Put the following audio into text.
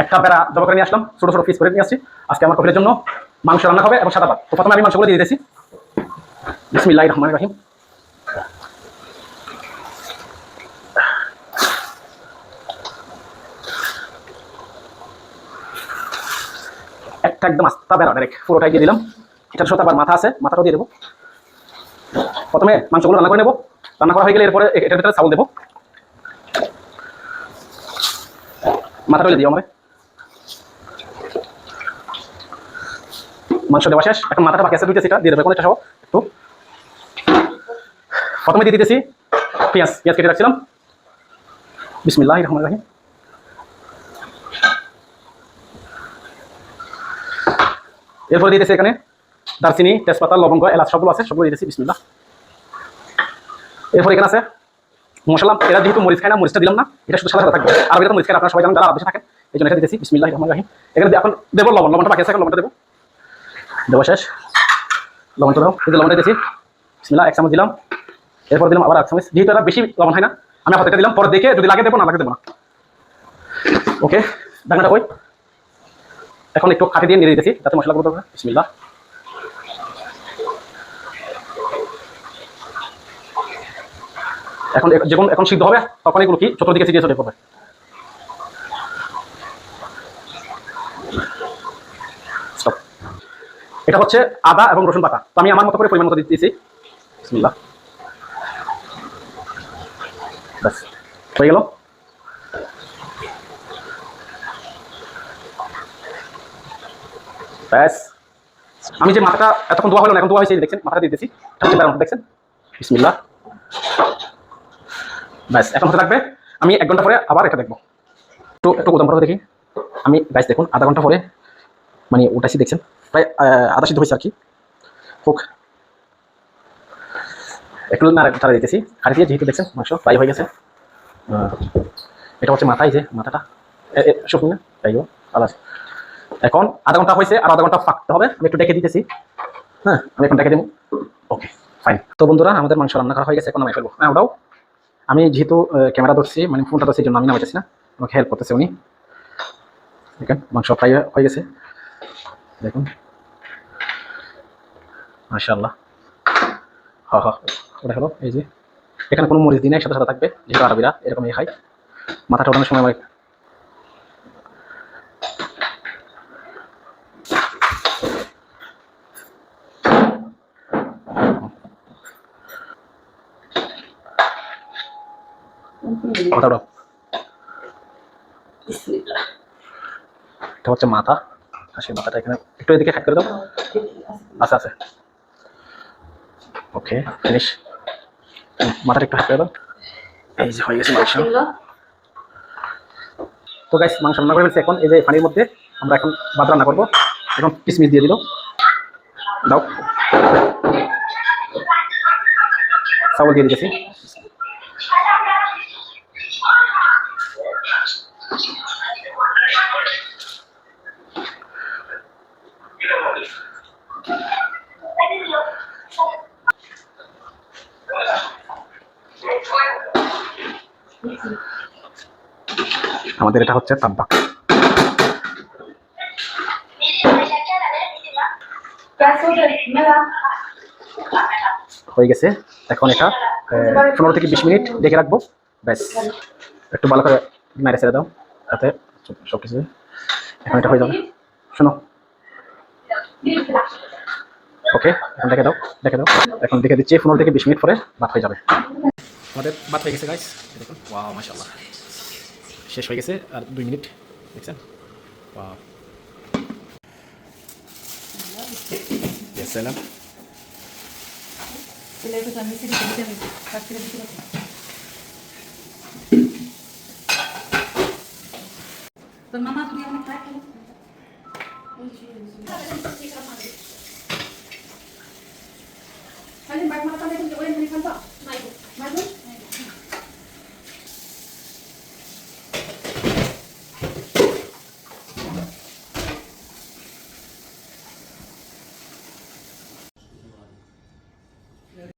একটা বেড়া জবা করে নিয়ে আসলাম, ছোট ছোট পিস করে নিয়ে আসছি। আজকে আমার কফিলের জন্য মাংস রান্না হবে এবং সাদা ভাত। তো প্রথমে আমি মাংসগুলো দিয়ে দিতেছি। বিসমিল্লাহির রহমানির রহিম। একটা একদম আস্তা বেড়া ডাইরেক্ট পুরোটাই দিয়ে দিলাম। এটার সাথে আবার মাথা আছে, মাথাটাও দিয়ে দেবো। প্রথমে মাংসগুলো রান্না করে নেবো। রান্না করা হয়ে গেলে এরপরে এটার ভিতরে চাউল দেবো। মাথাটা দিও আমার মাংস দেওয়া শেষ। এখন মাথাটা বাকি আছে দুইটা, সেটা দিয়ে দেবো এখন এটা সহ একটু। প্রথমে দিয়ে দিতেছি পেঁয়াজ কেটে রাখছিলাম। বিসমিল্লাহির রহমানির রহিম। এরপরে দিতেছি এখানে দারচিনি, তেজপাতা, লবঙ্গ, এলাচ সবগুলো আছে, সবগুলো দিতেছি। বিসমিল্লাহ। এরপর এখানে আছে মশলা। এরা যেহেতু মরিচ খায় না, মরিচটা দিলাম না, এটা শুধু সাদা সাদা থাকবে। আর এটা মরিচ খায় আপনারা সবাই জানেন, যারা আদেশে থাকেন, এই জন্য এটা দিতেছি। বিসমিল্লাহির রহমানির রহিম। এখানে এখন দেবো লবণ। লবণটা বাকি আছে, এখন লবণটা দেবো। দেবো শেষ। লবণটা দাও, এই যে লবণটা দিতেছি। বিসমিল্লাহ, 1 চামচ দিলাম। এরপর দিলাম আবার 1 চামচ। যেহেতু এটা বেশি লবণ হয় না, আমি আপাতত দিলাম, পরে দেখে যদি লাগে দেবো, না লাগে দেবো না। ওকে, ঢাকনাটা কই। এখন একটু খাটি দিয়ে নিয়ে দিতেছি যাতে মশলাগুলো দেবো। বিসমিল্লাহ। এখন যখন এখন সিদ্ধ হবে তখন এগুলো কি চতুর্দিকে ছিটিয়ে ছড়িয়ে পড়বে। স্টপ। এটা হচ্ছে আদা এবং রসুন বাটা। তো আমি আমার মতো করে পরিমাণ মতো দিতেছি। বিসমিল্লাহ। ব্যাস হয়ে গেল। ব্যাস, আমি যে মাথাটা এতক্ষণ ধোয়া হলো না, এখন ধোয়া হয়েছে, দেখছেন মাথাটা দিয়ে দিয়েছি। দেখছেন। বিসমিল্লাহ। ব্যাস, এখন হতে থাকবে। আমি 1 ঘন্টা পরে আবার এটা দেখবো। একটু একটু গোদাম করে দেখি আমি। গাইস দেখুন, আধা ঘন্টা পরে মানে উঠাইছি, দেখছেন প্রায় আধা সিদ্ধ হয়েছে আর কি। হোক, একটু না তারা দিতেছি খাড়ি দিয়ে, যেহেতু দেখছেন মাংস ফ্রাই হয়ে গেছে। এটা হচ্ছে মাথায়, যে মাথাটা শুকুন না, তাই আলাদা। এখন আধা ঘন্টা হয়েছে, আর আধা ঘন্টা ফাঁকতে হবে। আমি একটু ডেকে দিতেছি। হ্যাঁ, আমি এখন ডেকে দেবো। Okay fine. তো বন্ধুরা, আমাদের মাংস রান্না করা হয়ে গেছে, এখন নামাই ফেলবো। হ্যাঁ ওটাও, আমি যেহেতু ক্যামেরা ধরছি, মানে ফোনটা ধরছি, এই জন্য আমি নামাইতেছি না, আমাকে হেল্প করতেছে উনি। দেখেন মাংস ফ্রাই হয়ে গেছে, দেখুন মাশাআল্লাহ। হ্যাঁ হ্যাঁ, ওটা হলো এই যে, এখানে কোনো মরিচ দিই নাই, সাথে সাথে থাকবে, যেহেতু আরবিরা এরকমই খাই। মাথাটা ওঠানোর সময় আমার মাথাটা, এটা হচ্ছে মাথা। হাসির মাথাটা এখানে একটু এদিকে হ্যাক করে দাও। আচ্ছা আছে, ওকে ফিনিশ। মাথাটা একটু হ্যাক করে দাও। এই যে হয়ে গেছে মাংস। তো গাইস, মাংস রান্না করে ফেলছি। এখন এই যে পানির মধ্যে আমরা এখন ভাত রান্না করবো। এখন কিশমিশ দিয়ে দিল, দাও। চাউল দিয়ে দিতেছি। আমাদের এটা হচ্ছে তাব্বাক। হয়ে গেছে। এখন এটা 15 থেকে 20 মিনিট রেখে রাখবো। ব্যাস, একটু ভালো করে মেরে ছেড়ে দাও যাতে সব কিছু। এখন এটা হয়ে যাবে। শোনো, ওকে এখন দেখে দাও, দেখে দাও। এখন দেখে দিচ্ছি 15 থেকে 20 মিনিট পরে ভাত হয়ে যাবে। আমাদের ভাত হয়ে গেছে গাইস, দেখুন। ওয়াও মাশাআল্লাহ, শেষ হয়ে গেছে। আর 2 মিনিট, দেখছেন। ওয়াও, সালাম। তোর মামা তুমি অনেক খায় খালি বাইক মারা পালে তুমি ওই খালি খাবা